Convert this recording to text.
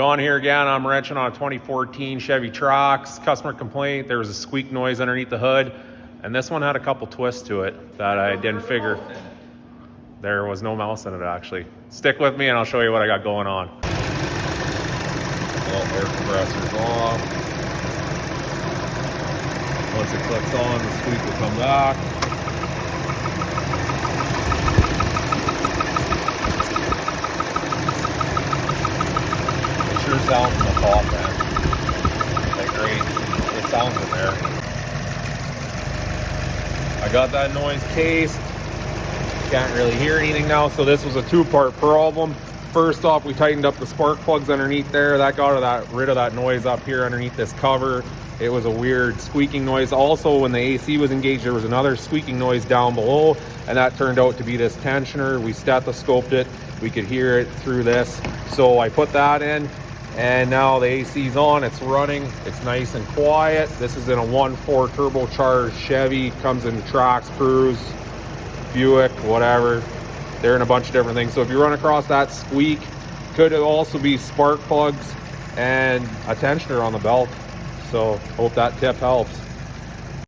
Sean here again. I'm wrenching on a 2014 Chevy Trax. Customer complaint, there was a squeak noise underneath the hood, and this one had a couple twists to it that I didn't figure. There was no mouse in it actually. Stick with me and I'll show you what I got going on. Well, air compressor's off. Once it clicks on, the squeak will come back. It sure sounds in the top end. Like great, it sounds in there. I got that noise cased. Can't really hear anything now, so this was a two-part problem. First off, we tightened up the spark plugs underneath there. That got rid of that noise up here underneath this cover. It was a weird squeaking noise. Also, when the AC was engaged, there was another squeaking noise down below, and that turned out to be this tensioner. We stethoscoped it. We could hear it through this. So I put that in, and now the AC's on. It's running. It's nice and quiet. This is in a 1.4 turbocharged Chevy. Comes in Trax, Cruze, Buick, whatever. They're in a bunch of different things. So if you run across that squeak, could also be spark plugs and a tensioner on the belt. So hope that tip helps.